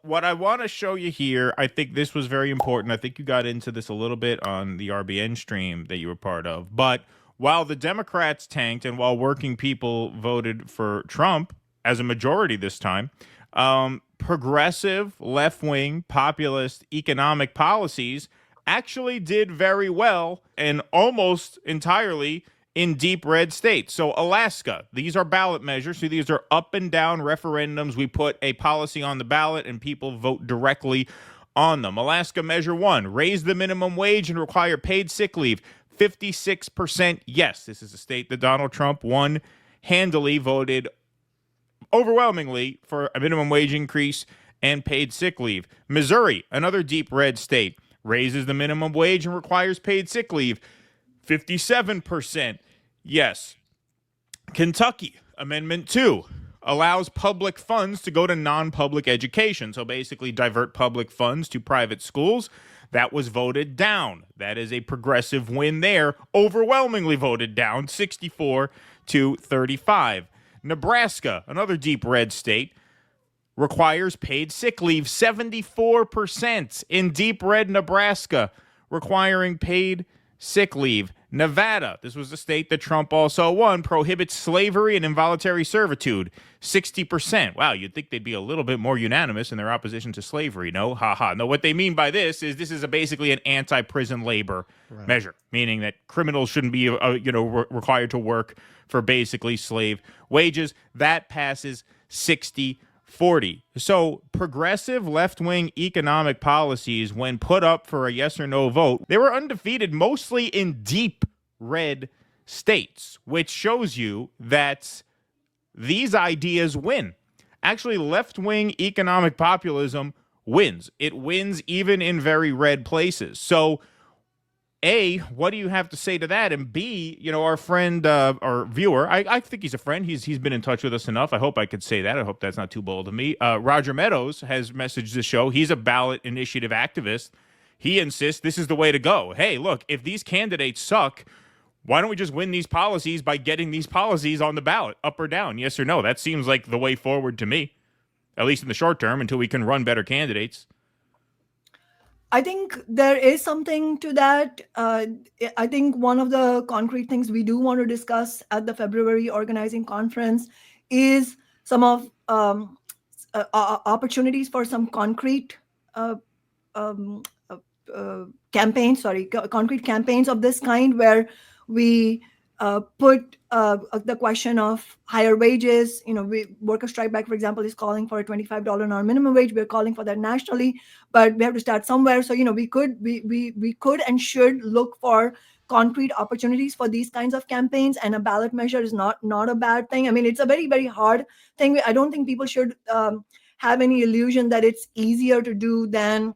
what I want to show you here, I think this was very important. I think you got into this a little bit on the RBN stream that you were part of. But while the Democrats tanked and while working people voted for Trump as a majority this time, progressive, left wing, populist economic policies actually did very well and almost entirely in deep red states. So, Alaska, these are ballot measures. So, these are up and down referendums. We put a policy on the ballot and people vote directly on them. Alaska Measure 1, raise the minimum wage and require paid sick leave. 56% yes. This is a state that Donald Trump won handily, voted overwhelmingly for a minimum wage increase and paid sick leave. Missouri, another deep red state, raises the minimum wage and requires paid sick leave. 57% yes. Kentucky, Amendment 2, allows public funds to go to non-public education. So basically divert public funds to private schools. That was voted down. That is a progressive win there. Overwhelmingly voted down, 64 to 35. Nebraska, another deep red state, requires paid sick leave. 74% in deep red Nebraska requiring paid sick leave. Nevada, this was the state that Trump also won, prohibits slavery and involuntary servitude. 60%. Wow, you'd think they'd be a little bit more unanimous in their opposition to slavery. No, haha. No, what they mean by this is basically an anti-prison labor measure, meaning that criminals shouldn't be, required to work for basically slave wages. That passes 60-40. So progressive left-wing economic policies, when put up for a yes or no vote, they were undefeated mostly in deep red states, which shows you that these ideas win. Actually, left-wing economic populism wins. It wins even in very red places. So A, what do you have to say to that? And B, our friend, our viewer, I think he's a friend. He's been in touch with us enough. I hope I could say that. I hope that's not too bold of me. Roger Meadows has messaged the show. He's a ballot initiative activist. He insists this is the way to go. Hey, look, if these candidates suck, why don't we just win these policies by getting these policies on the ballot, up or down, yes or no? That seems like the way forward to me, at least in the short term, until we can run better candidates. I think there is something to that. I think one of the concrete things we do want to discuss at the February organizing conference is some of opportunities for some concrete concrete campaigns of this kind, where we put the question of higher wages. Worker Strike Back, for example, is calling for a $25 an hour minimum wage. We're calling for that nationally, but we have to start somewhere. So we could and should look for concrete opportunities for these kinds of campaigns, and a ballot measure is not a bad thing. I mean, it's a very, very hard thing. I don't think people should have any illusion that it's easier to do than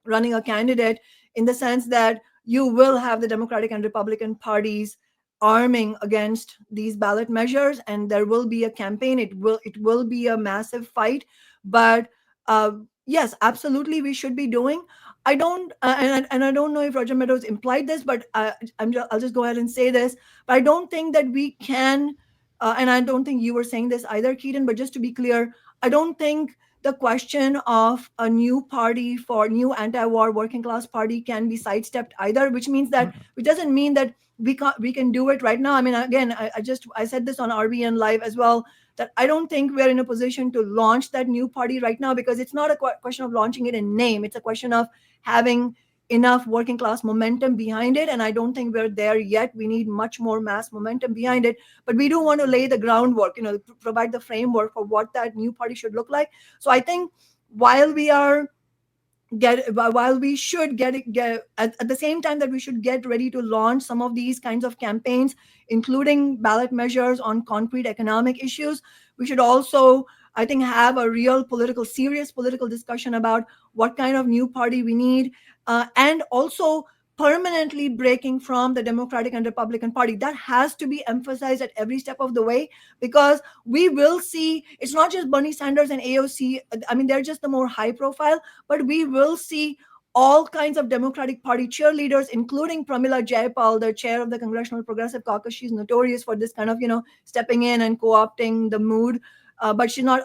running a candidate, in the sense that you will have the Democratic and Republican parties arming against these ballot measures, and there will be a campaign. It will be a massive fight, but yes, absolutely, we should be doing. I don't, and I don't know if Roger Meadows implied this, but I'll just go ahead and say this. But I don't think that we can, and I don't think you were saying this either, Keaton. But just to be clear, I don't think the question of a new party for new anti-war working class party can be sidestepped either, which doesn't mean that we can do it right now. I mean, again, I said this on RBN Live as well, that I don't think we're in a position to launch that new party right now, because it's not a question of launching it in name. It's a question of having enough working class momentum behind it. And I don't think we're there yet. We need much more mass momentum behind it. But we do want to lay the groundwork, provide the framework for what that new party should look like. So I think while we should get at the same time that we should get ready to launch some of these kinds of campaigns, including ballot measures on concrete economic issues, we should also, I think, have a real serious political discussion about what kind of new party we need, and also permanently breaking from the Democratic and Republican Party. That has to be emphasized at every step of the way, because we will see, it's not just Bernie Sanders and AOC. I mean, they're just the more high profile, but we will see all kinds of Democratic Party cheerleaders, including Pramila Jayapal, the chair of the Congressional Progressive Caucus. She's notorious for this kind of, stepping in and co-opting the mood. But she's not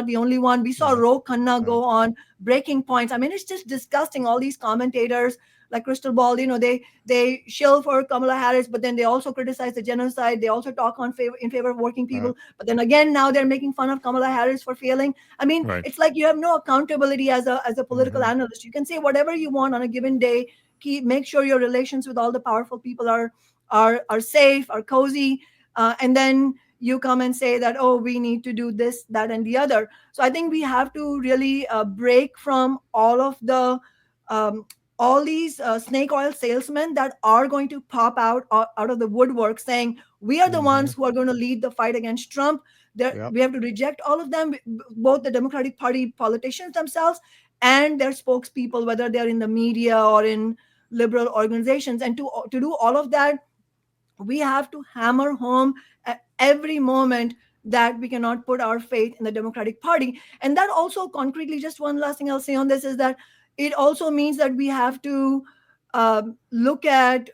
the only one. We saw Right. Ro Khanna Right. go on breaking points. I mean, it's just disgusting. All these commentators like Crystal Ball, they shill for Kamala Harris, but then they also criticize the genocide. They also talk in favor of working Right. people. But then again, now they're making fun of Kamala Harris for failing. I mean, Right. it's like you have no accountability as a political Hmm. analyst. You can say whatever you want on a given day. Make sure your relations with all the powerful people are safe, are cozy, and then you come and say that, oh, we need to do this, that, and the other. So I think we have to really break from um, all these snake oil salesmen that are going to pop out of the woodwork saying we are the Hmm. ones who are going to lead the fight against Trump. Yep. We have to reject all of them, both the Democratic Party politicians themselves and their spokespeople, whether they're in the media or in liberal organizations. And to do all of that, we have to hammer home at every moment that we cannot put our faith in the Democratic Party. And that also concretely, just one last thing I'll say on this is that it also means that we have to look at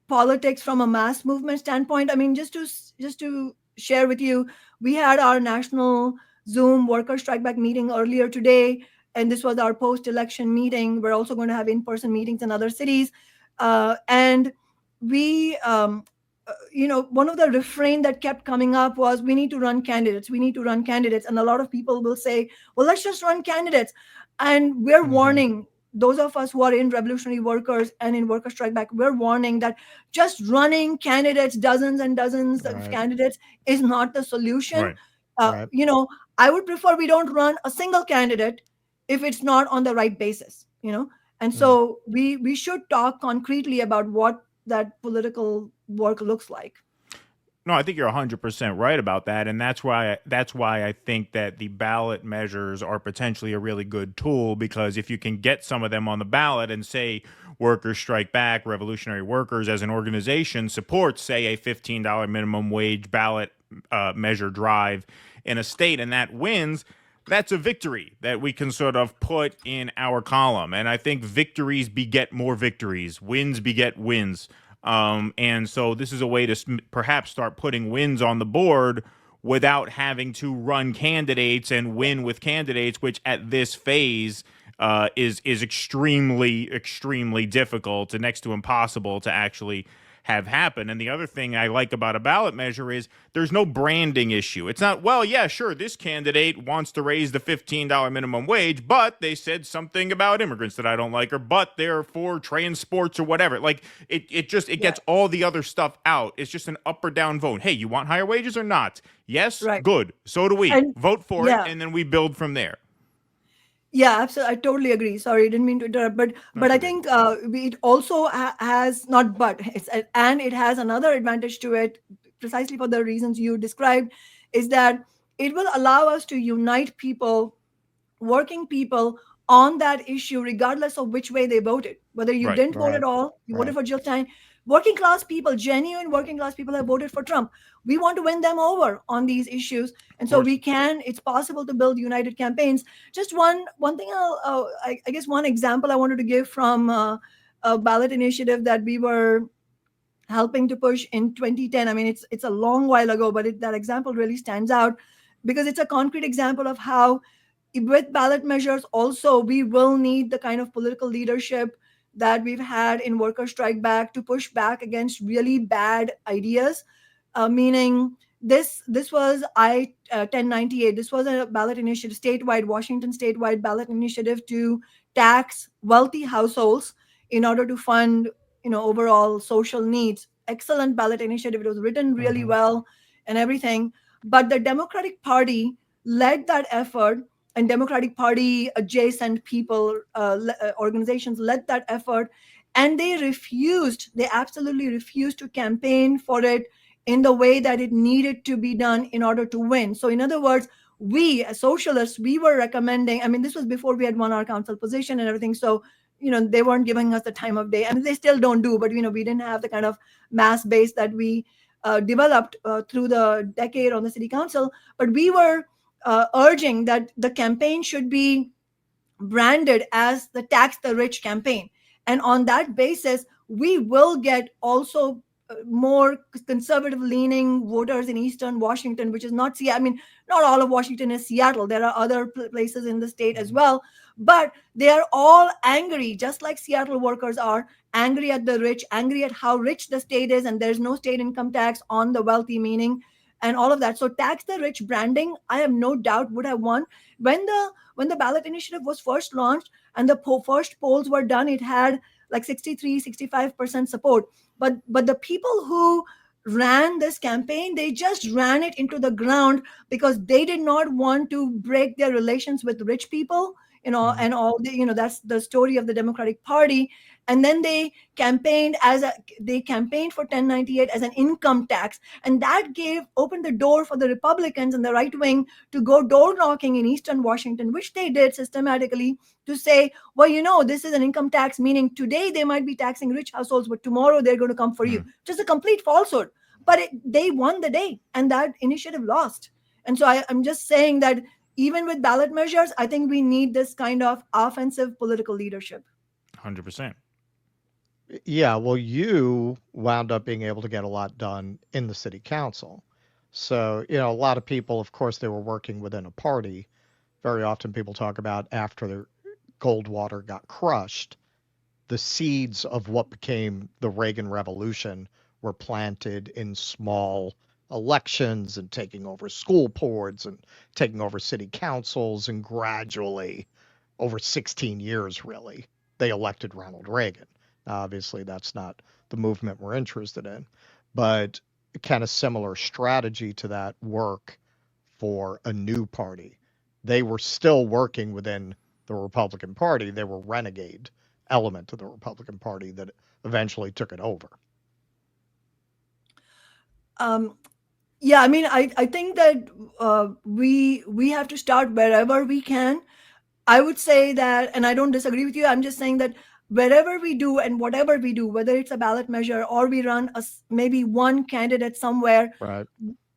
politics from a mass movement standpoint. I mean, just to share with you, we had our national Zoom worker strike back meeting earlier today, and this was our post-election meeting. We're also going to have in-person meetings in other cities, and we one of the refrain that kept coming up was we need to run candidates, we need to run candidates, and a lot of people will say, well, let's just run candidates. And we're Hmm. warning those of us who are in revolutionary workers and in worker strike back, we're warning that just running candidates, dozens and dozens of Right. candidates, is not the solution. Right. uh, Right. you know I would prefer we don't run a single candidate if it's not on the right basis. And Mm. so we should talk concretely about what that political work looks like. No, I think you're 100% right about that, and that's why I think that the ballot measures are potentially a really good tool, because if you can get some of them on the ballot and say Workers Strike Back, Revolutionary Workers as an organization supports, say, a $15 minimum wage ballot measure drive in a state, and that wins, that's a victory that we can sort of put in our column. And I think victories beget more victories, wins beget wins. And so this is a way to perhaps start putting wins on the board without having to run candidates and win with candidates, which at this phase is extremely difficult and next to impossible to actually have happen. And the other thing I like about a ballot measure is there's no branding issue. It's not, well, yeah, sure, this candidate wants to raise the $15 minimum wage, but they said something about immigrants that I don't like, or but they're for transports or whatever. Like it Yeah, gets all the other stuff out. It's just an up or down vote. Hey, you want higher wages or not? Yes, right. good. So do we. And Vote for it, yeah, and then we build from there. yeah, absolutely, I totally agree. Sorry, I didn't mean to interrupt, but That's I okay. think it also has not, but and it has another advantage to it, precisely for the reasons you described, is that it will allow us to unite people, working people, on that issue, regardless of which way they voted. Whether you Right. didn't vote at Right. all, you voted Right. for Jill Stein. Working class people, genuine working class people, have voted for Trump. We want to win them over on these issues, and Of so course. we can. It's possible to build united campaigns. Just one thing. I guess one example I wanted to give from a ballot initiative that we were helping to push in 2010. I mean, it's a long while ago, but that example really stands out because it's a concrete example of how with ballot measures also we will need the kind of political leadership that we've had in worker strike back to push back against really bad ideas. Meaning this was 1098. This was a ballot initiative, statewide, Washington statewide ballot initiative to tax wealthy households in order to fund overall social needs. Excellent ballot initiative. It was written really Hmm. well and everything, but the Democratic Party led that effort, and Democratic Party adjacent people, organizations led that effort, and they absolutely refused to campaign for it in the way that it needed to be done in order to win. So in other words, we as socialists, we were recommending, I mean, this was before we had won our council position and everything, so they weren't giving us the time of day, and they still don't do, but we didn't have the kind of mass base that we developed through the decade on the city council. But we were urging that the campaign should be branded as the tax the rich campaign, and on that basis we will get also more conservative leaning voters in Eastern Washington, which is not Seattle. I mean, not all of Washington is Seattle. There are other places in the state as well, but they are all angry, just like Seattle workers are angry at the rich, angry at how rich the state is, and there's no state income tax on the wealthy, meaning, and all of that. So tax the rich branding, I have no doubt, would have won. When the ballot initiative was first launched and the first polls were done, it had like 63-65% support. But the people who ran this campaign, they just ran it into the ground because they did not want to break their relations with rich people, and all the, that's the story of the Democratic Party. And then they campaigned for 1098 as an income tax, and that opened the door for the Republicans and the right wing to go door knocking in Eastern Washington, which they did systematically, to say, well, this is an income tax, meaning today they might be taxing rich households, but tomorrow they're going to come for you. Just a complete falsehood. But they won the day, and that initiative lost. And so I'm just saying that even with ballot measures, I think we need this kind of offensive political leadership. 100%. Yeah, well, you wound up being able to get a lot done in the city council. So, a lot of people, of course, they were working within a party. Very often people talk about after Goldwater got crushed, the seeds of what became the Reagan Revolution were planted in small elections and taking over school boards and taking over city councils, and gradually, over 16 years really, they elected Ronald Reagan. Obviously, that's not the movement we're interested in, but kind of similar strategy to that work for a new party. They were still working within the Republican Party. They were renegade element of the Republican Party that eventually took it over. Yeah, I mean, I think that we have to start wherever we can. I would say that, and I don't disagree with you, I'm just saying that wherever we do and whatever we do, whether it's a ballot measure or we run maybe one candidate somewhere, right,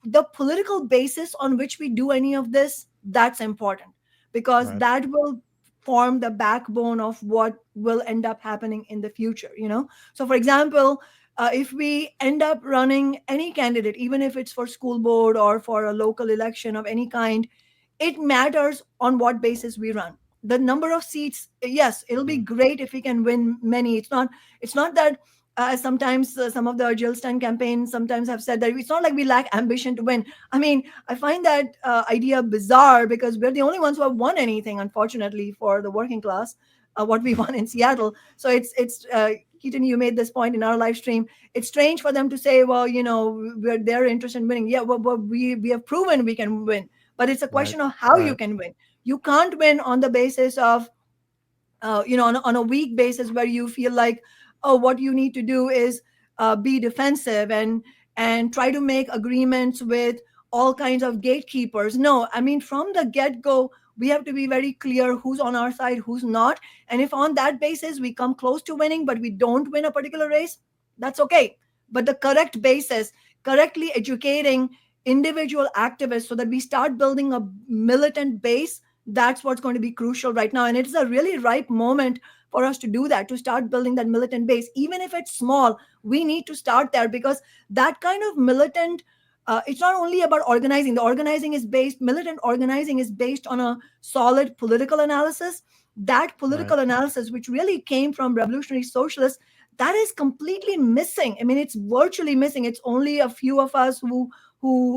the political basis on which we do any of this, that's important, because right, that will form the backbone of what will end up happening in the future. So for example, if we end up running any candidate, even if it's for school board or for a local election of any kind, it matters on what basis we run. The number of seats, yes, it'll be great if we can win many. It's not that, sometimes some of the Jill Stein campaigns sometimes have said that it's not like we lack ambition to win. I mean, I find that idea bizarre, because we're the only ones who have won anything, unfortunately, for the working class, what we won in Seattle. So it's Keaton, you made this point in our live stream. It's strange for them to say, well, they're interested in winning. Yeah, well, we have proven we can win. But it's a question of how you can win. You can't win on the basis of, on a weak basis where you feel like, oh, what you need to do is be defensive and try to make agreements with all kinds of gatekeepers. No, I mean, from the get-go, we have to be very clear who's on our side, who's not. And if on that basis we come close to winning, but we don't win a particular race, that's okay. But the correct basis, correctly educating individual activists so that we start building a militant base, that's what's going to be crucial right now. And it's a really ripe moment for us to do that, to start building that militant base. Even if it's small, we need to start there, because that kind of militant, it's not only about organizing. Militant organizing is based on a solid political analysis. That political analysis, which really came from revolutionary socialists, that is completely missing. I mean, it's virtually missing. It's only a few of us who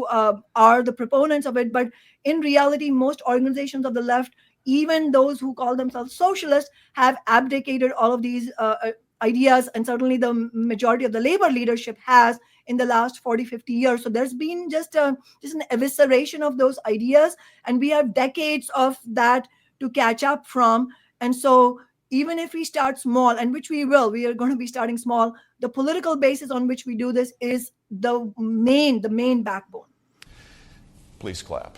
are the proponents of it. But in reality, most organizations of the left, even those who call themselves socialists, have abdicated all of these ideas. And certainly the majority of the labor leadership has in the last 40-50 years. So there's been just an evisceration of those ideas. And we have decades of that to catch up from. And so even if we start small, and which we will, we are going to be starting small, the political basis on which we do this is the main backbone. Please clap.